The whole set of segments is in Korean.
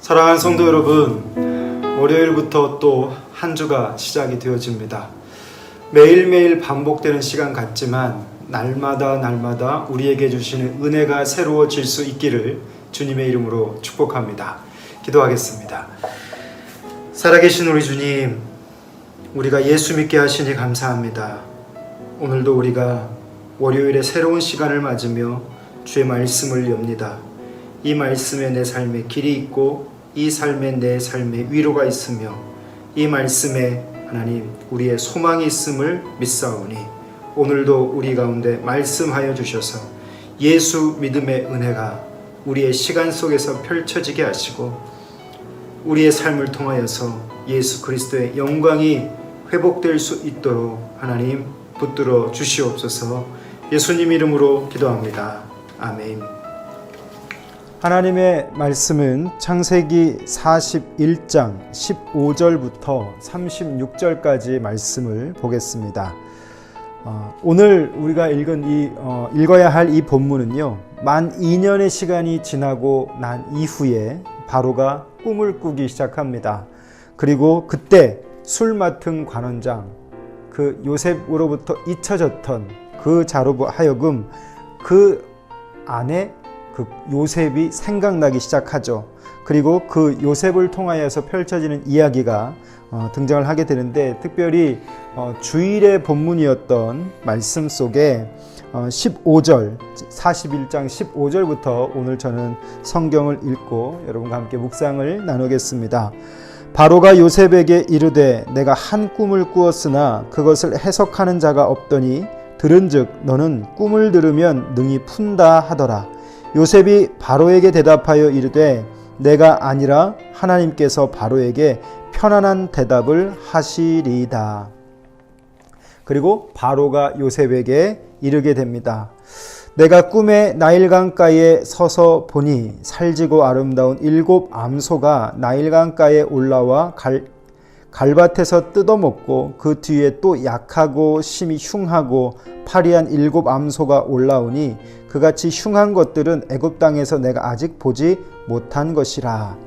사랑하는 성도 여러분, 월요일부터 또 한 주가 시작이 되어집니다. 매일매일 반복되는 시간 같지만 날마다 우리에게 주시는 은혜가 새로워질 수 있기를 주님의 이름으로 축복합니다. 기도하겠습니다. 살아계신 우리 주님, 우리가 예수 믿게 하시니 감사합니다. 오늘도 우리가 월요일에 새로운 시간을 맞으며 주의 말씀을 엽니다. 이 말씀에 내 삶에 길이 있고 이 삶에 내 삶에 위로가 있으며 이 말씀에 하나님 우리의 소망이 있음을 믿사오니 오늘도 우리 가운데 말씀하여 주셔서 예수 믿음의 은혜가 우리의 시간 속에서 펼쳐지게 하시고 우리의 삶을 통하여서 예수 그리스도의 영광이 회복될 수 있도록 하나님 붙들어 주시옵소서. 예수님 이름으로 기도합니다. 아멘. 하나님의 말씀은 창세기 41장 15절부터 36절까지 말씀을 보겠습니다. 오늘 우리가 읽어야 할 이 본문은요, 만 2년의 시간이 지나고 난 이후에 바로가 꿈을 꾸기 시작합니다. 그리고 그때 술 맡은 관원장, 그 요셉으로부터 잊혀졌던 그 자로 하여금 그 안에 그 요셉이 생각나기 시작하죠. 그리고 그 요셉을 통하여서 펼쳐지는 이야기가 등장을 하게 되는데, 특별히 주일의 본문이었던 말씀 속에 15절, 41장 15절부터 오늘 저는 성경을 읽고 여러분과 함께 묵상을 나누겠습니다. 바로가 요셉에게 이르되 내가 한 꿈을 꾸었으나 그것을 해석하는 자가 없더니 들은즉 너는 꿈을 들으면 능히 푼다 하더라. 요셉이 바로에게 대답하여 이르되 내가 아니라 하나님께서 바로에게 편안한 대답을 하시리이다. 그리고 바로가 요셉에게 이르게 됩니다. 내가 꿈에 나일강가에 서서 보니 살지고 아름다운 7 암소가 나일강가에 올라와 갈밭에서 뜯어먹고 그 뒤에 또 약하고 심히 흉하고 파리한 7 암소가 올라오니 그같이 흉한 것들은 애굽 땅에서 내가 아직 보지 못한 것이라.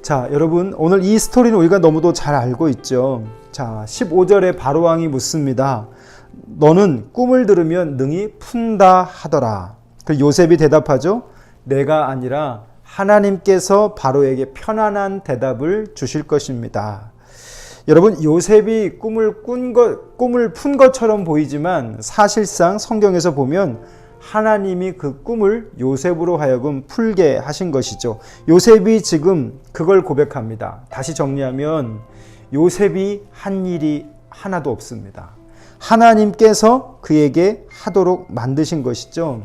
자, 여러분, 오늘 이 스토리는 우리가 너무도 잘 알고 있죠. 자, 15절에 바로왕이 묻습니다. 너는 꿈을 들으면 능히 푼다 하더라. 그 요셉이 대답하죠. 내가 아니라 하나님께서 바로에게 편안한 대답을 주실 것입니다. 여러분, 요셉이 꿈을 푼 것처럼 보이지만 사실상 성경에서 보면 하나님이 그 꿈을 요셉으로 하여금 풀게 하신 것이죠. 요셉이 지금 그걸 고백합니다. 다시 정리하면 요셉이 한 일이 하나도 없습니다. 하나님께서 그에게 하도록 만드신 것이죠.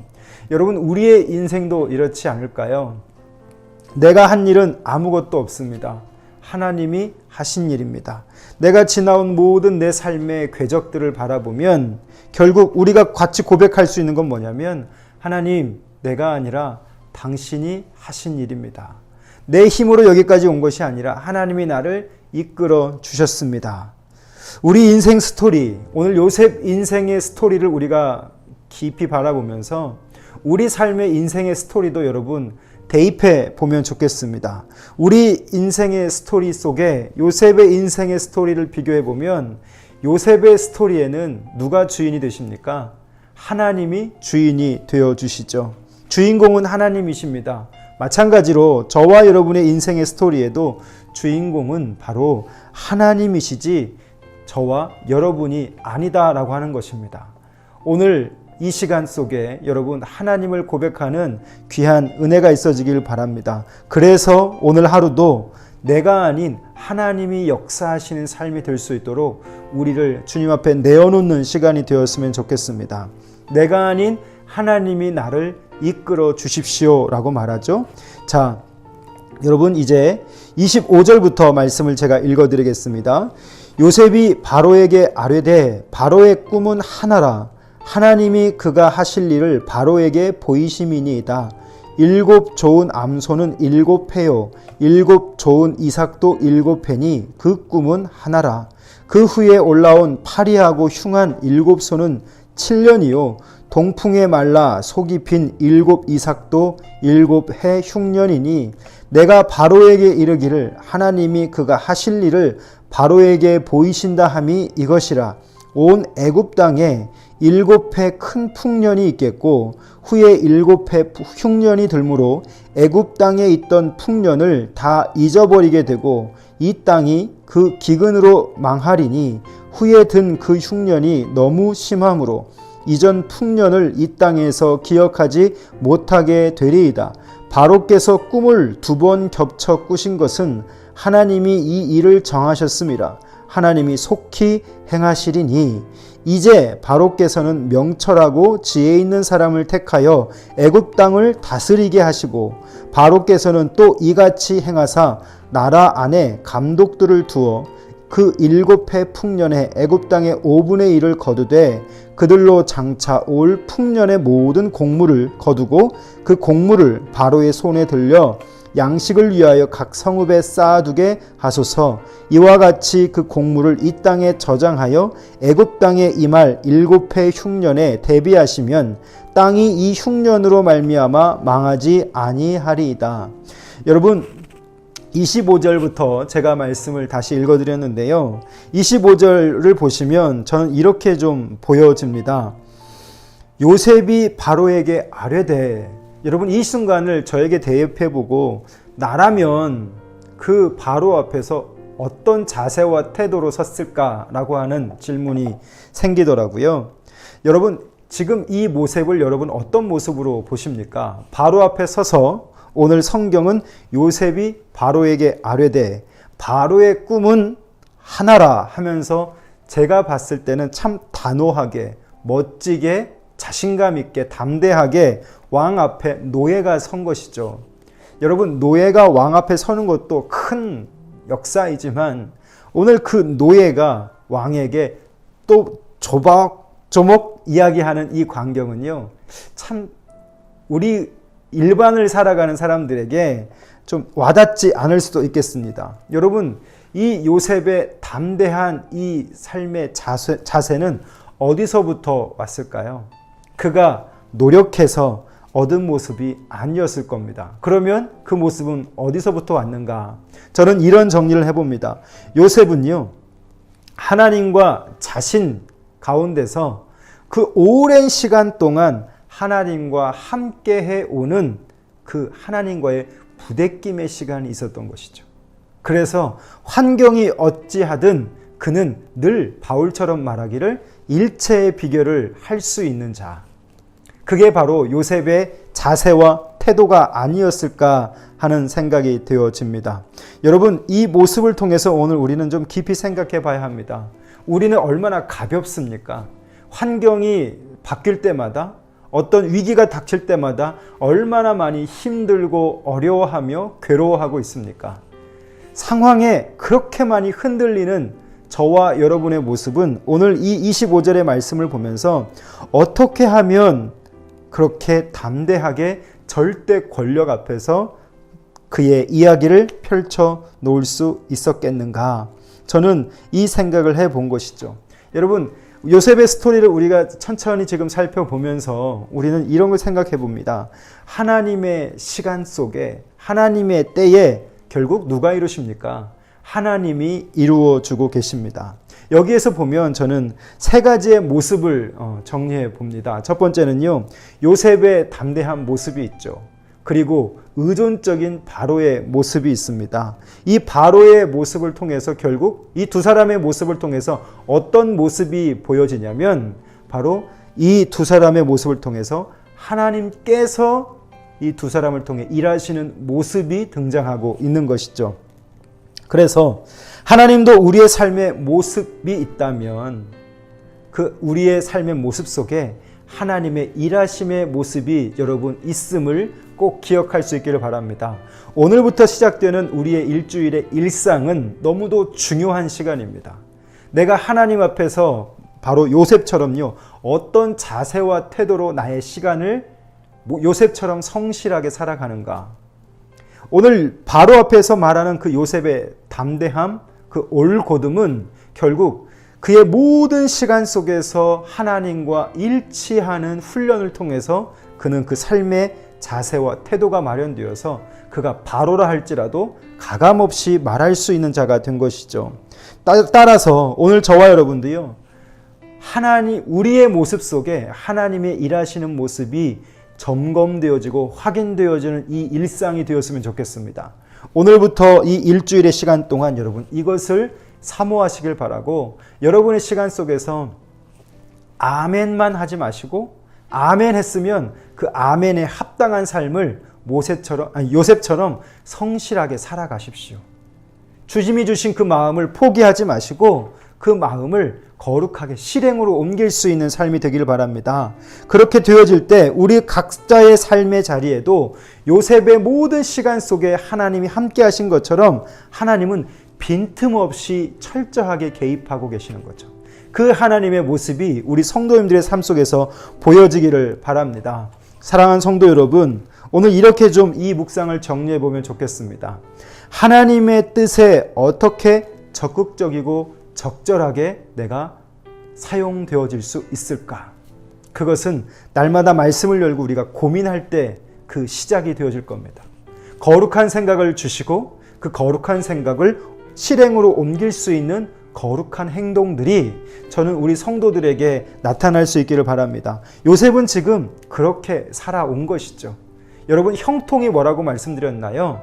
여러분, 우리의 인생도 이렇지 않을까요? 내가 한 일은 아무것도 없습니다. 하나님이 하신 일입니다. 내가 지나온 모든 내 삶의 궤적들을 바라보면 결국 우리가 같이 고백할 수 있는 건 뭐냐면, 하나님, 내가 아니라 당신이 하신 일입니다. 내 힘으로 여기까지 온 것이 아니라 하나님이 나를 이끌어 주셨습니다. 우리 인생 스토리, 오늘 요셉 인생의 스토리를 우리가 깊이 바라보면서 우리 삶의 인생의 스토리도 여러분 대입해 보면 좋겠습니다. 우리 인생의 스토리 속에 요셉의 인생의 스토리를 비교해 보면 요셉의 스토리에는 누가 주인이 되십니까? 하나님이 주인이 되어 주시죠. 주인공은 하나님이십니다. 마찬가지로 저와 여러분의 인생의 스토리에도 주인공은 바로 하나님이시지 저와 여러분이 아니다라고 하는 것입니다. 오늘 이 시간 속에 여러분 하나님을 고백하는 귀한 은혜가 있어지길 바랍니다. 그래서 오늘 하루도 내가 아닌 하나님이 역사하시는 삶이 될 수 있도록 우리를 주님 앞에 내어놓는 시간이 되었으면 좋겠습니다. 내가 아닌 하나님이 나를 이끌어 주십시오 라고 말하죠. 자, 여러분 이제 25절부터 말씀을 제가 읽어드리겠습니다. 요셉이 바로에게 아뢰되 바로의 꿈은 하나라. 하나님이 그가 하실 일을 바로에게 보이심이니이다. 7 좋은 암소는 7 패요 7 좋은 이삭도 7 패니 그 꿈은 하나라. 그 후에 올라온 파리하고 흉한 7 소는 7년이요 동풍에 말라 속이 핀 7 이삭도 7해 흉년이니 내가 바로에게 이르기를 하나님이 그가 하실 일을 바로에게 보이신다 함이 이것이라. 온 애굽 땅에 7해 큰 풍년이 있겠고 후에 7해 흉년이 들므로 애굽 땅에 있던 풍년을 다 잊어버리게 되고 이 땅이 그 기근으로 망하리니 후에 든 그 흉년이 너무 심함으로 이전 풍년을 이 땅에서 기억하지 못하게 되리이다. 바로께서 꿈을 2번 겹쳐 꾸신 것은 하나님이 이 일을 정하셨음이라. 하나님이 속히 행하시리니 이제 바로께서는 명철하고 지혜 있는 사람을 택하여 애굽 땅을 다스리게 하시고 바로께서는 또 이같이 행하사 나라 안에 감독들을 두어 그 7해 풍년에 애굽 땅의 5분의 1을 거두되 그들로 장차 올 풍년의 모든 곡물을 거두고 그 곡물을 바로의 손에 들려 양식을 위하여 각 성읍에 쌓아두게 하소서. 이와 같이 그 곡물을 이 땅에 저장하여 애굽 땅에 임할 7해 흉년에 대비하시면 땅이 이 흉년으로 말미암아 망하지 아니하리이다. 여러분 25절부터 제가 말씀을 다시 읽어드렸는데요. 25절을 보시면 저는 이렇게 좀 보여집니다. 요셉이 바로에게 아뢰되, 여러분 이 순간을 저에게 대입해보고 나라면 그 바로 앞에서 어떤 자세와 태도로 섰을까라고 하는 질문이 생기더라고요. 여러분 지금 이 모습을 여러분 어떤 모습으로 보십니까? 바로 앞에 서서 오늘 성경은 요셉이 바로에게 아뢰되 바로의 꿈은 하나라 하면서 제가 봤을 때는 참 단호하게 멋지게 자신감 있게 담대하게 왕 앞에 노예가 선 것이죠. 여러분 노예가 왕 앞에 서는 것도 큰 역사이지만 오늘 그 노예가 왕에게 또 조목조목 이야기하는 이 광경은요, 참 우리 일반을 살아가는 사람들에게 좀 와닿지 않을 수도 있겠습니다. 여러분 이 요셉의 담대한 이 삶의 자세는 어디서부터 왔을까요? 그가 노력해서 얻은 모습이 아니었을 겁니다. 그러면 그 모습은 어디서부터 왔는가? 저는 이런 정리를 해봅니다. 요셉은요, 하나님과 자신 가운데서 그 오랜 시간 동안 하나님과 함께 해오는 그 하나님과의 부대낌의 시간이 있었던 것이죠. 그래서 환경이 어찌하든 그는 늘 바울처럼 말하기를 일체의 비결을 할 수 있는 자. 그게 바로 요셉의 자세와 태도가 아니었을까 하는 생각이 되어집니다. 여러분 이 모습을 통해서 오늘 우리는 좀 깊이 생각해 봐야 합니다. 우리는 얼마나 가볍습니까? 환경이 바뀔 때마다 어떤 위기가 닥칠 때마다 얼마나 많이 힘들고 어려워하며 괴로워하고 있습니까? 상황에 그렇게 많이 흔들리는 저와 여러분의 모습은 오늘 이 25절의 말씀을 보면서 어떻게 하면 그렇게 담대하게 절대 권력 앞에서 그의 이야기를 펼쳐 놓을 수 있었겠는가? 저는 이 생각을 해본 것이죠. 여러분 요셉의 스토리를 우리가 천천히 지금 살펴보면서 우리는 이런 걸 생각해 봅니다. 하나님의 시간 속에 하나님의 때에 결국 누가 이루십니까? 하나님이 이루어주고 계십니다. 여기에서 보면 저는 3가지의 모습을 정리해 봅니다. 첫 번째는요, 요셉의 담대한 모습이 있죠. 그리고 의존적인 바로의 모습이 있습니다. 이 바로의 모습을 통해서 결국 이 두 사람의 모습을 통해서 어떤 모습이 보여지냐면 바로 이 두 사람의 모습을 통해서 하나님께서 이 두 사람을 통해 일하시는 모습이 등장하고 있는 것이죠. 그래서 하나님도 우리의 삶의 모습이 있다면 그 우리의 삶의 모습 속에 하나님의 일하심의 모습이 여러분 있음을 꼭 기억할 수 있기를 바랍니다. 오늘부터 시작되는 우리의 일주일의 일상은 너무도 중요한 시간입니다. 내가 하나님 앞에서 바로 요셉처럼요, 어떤 자세와 태도로 나의 시간을 요셉처럼 성실하게 살아가는가. 오늘 바로 앞에서 말하는 그 요셉의 담대함, 그 올곧음은 결국 그의 모든 시간 속에서 하나님과 일치하는 훈련을 통해서 그는 그 삶의 자세와 태도가 마련되어서 그가 바로라 할지라도 가감없이 말할 수 있는 자가 된 것이죠. 따라서 오늘 저와 여러분도요, 우리의 모습 속에 하나님의 일하시는 모습이 점검되어지고 확인되어지는 이 일상이 되었으면 좋겠습니다. 오늘부터 이 일주일의 시간 동안 여러분 이것을 사모하시길 바라고, 여러분의 시간 속에서 아멘만 하지 마시고 아멘 했으면 그 아멘에 합당한 삶을 요셉처럼 성실하게 살아가십시오. 주님이 주신 그 마음을 포기하지 마시고 그 마음을 거룩하게 실행으로 옮길 수 있는 삶이 되기를 바랍니다. 그렇게 되어질 때 우리 각자의 삶의 자리에도 요셉의 모든 시간 속에 하나님이 함께 하신 것처럼 하나님은 빈틈없이 철저하게 개입하고 계시는 거죠. 그 하나님의 모습이 우리 성도님들의 삶 속에서 보여지기를 바랍니다. 사랑하는 성도 여러분, 오늘 이렇게 좀 이 묵상을 정리해 보면 좋겠습니다. 하나님의 뜻에 어떻게 적극적이고 적절하게 내가 사용되어질 수 있을까? 그것은 날마다 말씀을 열고 우리가 고민할 때 그 시작이 되어질 겁니다. 거룩한 생각을 주시고 그 거룩한 생각을 실행으로 옮길 수 있는 거룩한 행동들이 저는 우리 성도들에게 나타날 수 있기를 바랍니다. 요셉은 지금 그렇게 살아온 것이죠. 여러분, 형통이 뭐라고 말씀드렸나요?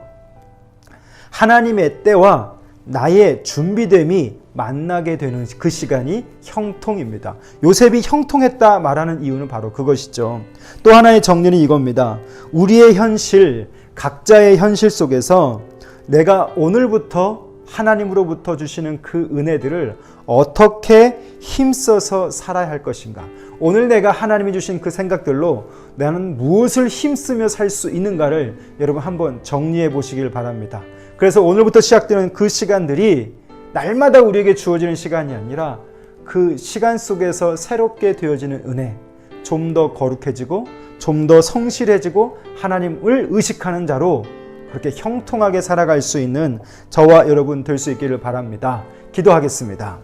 하나님의 때와 나의 준비됨이 만나게 되는 그 시간이 형통입니다. 요셉이 형통했다 말하는 이유는 바로 그것이죠. 또 하나의 정리는 이겁니다. 우리의 현실, 각자의 현실 속에서 내가 오늘부터 하나님으로부터 주시는 그 은혜들을 어떻게 힘써서 살아야 할 것인가? 오늘 내가 하나님이 주신 그 생각들로 나는 무엇을 힘쓰며 살 수 있는가를 여러분 한번 정리해 보시길 바랍니다. 그래서 오늘부터 시작되는 그 시간들이 날마다 우리에게 주어지는 시간이 아니라 그 시간 속에서 새롭게 되어지는 은혜, 좀 더 거룩해지고 좀 더 성실해지고 하나님을 의식하는 자로 그렇게 형통하게 살아갈 수 있는 저와 여러분 될 수 있기를 바랍니다. 기도하겠습니다.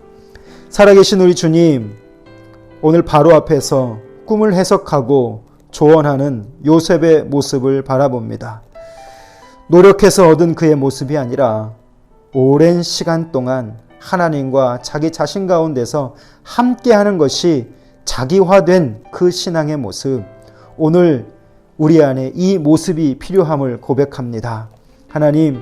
살아계신 우리 주님, 오늘 바로 앞에서 꿈을 해석하고 조언하는 요셉의 모습을 바라봅니다. 노력해서 얻은 그의 모습이 아니라 오랜 시간 동안 하나님과 자기 자신 가운데서 함께하는 것이 자기화된 그 신앙의 모습, 오늘 우리 안에 이 모습이 필요함을 고백합니다. 하나님,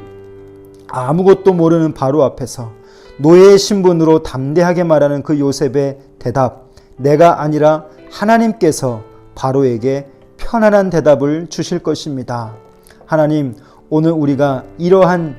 아무것도 모르는 바로 앞에서 노예의 신분으로 담대하게 말하는 그 요셉의 대답, 내가 아니라 하나님께서 바로에게 편안한 대답을 주실 것입니다. 하나님, 오늘 우리가 이러한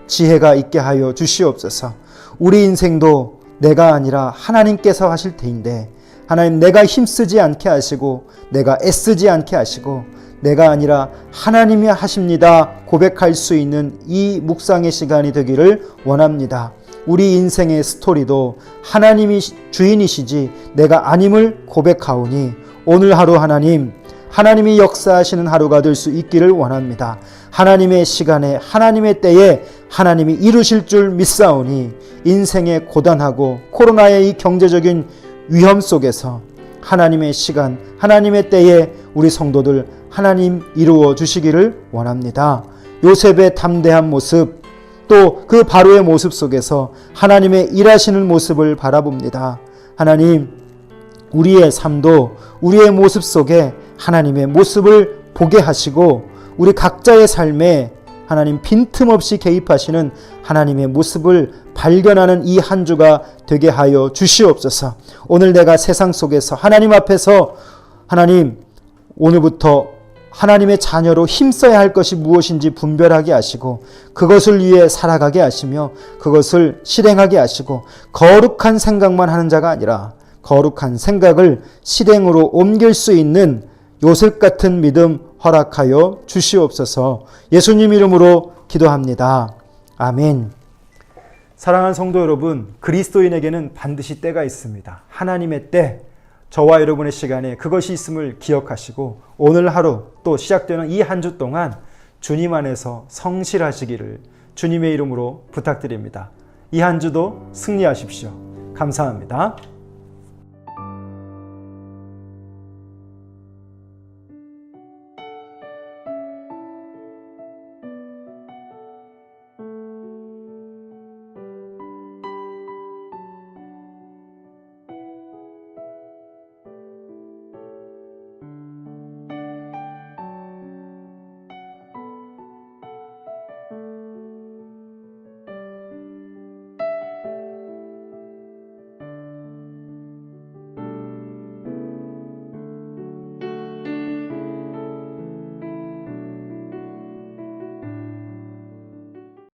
지혜가 있게 하여 주시옵소서. 우리 인생도 내가 아니라 하나님께서 하실 테인데, 하나님, 내가 힘쓰지 않게 하시고 내가 애쓰지 않게 하시고 내가 아니라 하나님이 하십니다 고백할 수 있는 이 묵상의 시간이 되기를 원합니다. 우리 인생의 스토리도 하나님이 주인이시지 내가 아님을 고백하오니 오늘 하루 하나님이 역사하시는 하루가 될 수 있기를 원합니다. 하나님의 시간에 하나님의 때에 하나님이 이루실 줄 믿사오니 인생의 고단하고 코로나의 이 경제적인 위험 속에서 하나님의 시간, 하나님의 때에 우리 성도들 하나님 이루어 주시기를 원합니다. 요셉의 담대한 모습, 또 그 바로의 모습 속에서 하나님의 일하시는 모습을 바라봅니다. 하나님, 우리의 삶도 우리의 모습 속에 하나님의 모습을 보게 하시고 우리 각자의 삶에 하나님 빈틈없이 개입하시는 하나님의 모습을 발견하는 이 한 주가 되게 하여 주시옵소서. 오늘 내가 세상 속에서 하나님 앞에서 하나님, 오늘부터 하나님의 자녀로 힘써야 할 것이 무엇인지 분별하게 하시고 그것을 위해 살아가게 하시며 그것을 실행하게 하시고 거룩한 생각만 하는 자가 아니라 거룩한 생각을 실행으로 옮길 수 있는 요셉 같은 믿음 허락하여 주시옵소서. 예수님 이름으로 기도합니다. 아멘. 사랑하는 성도 여러분, 그리스도인에게는 반드시 때가 있습니다. 하나님의 때, 저와 여러분의 시간에 그것이 있음을 기억하시고 오늘 하루 또 시작되는 이 한 주 동안 주님 안에서 성실하시기를 주님의 이름으로 부탁드립니다. 이 한 주도 승리하십시오. 감사합니다.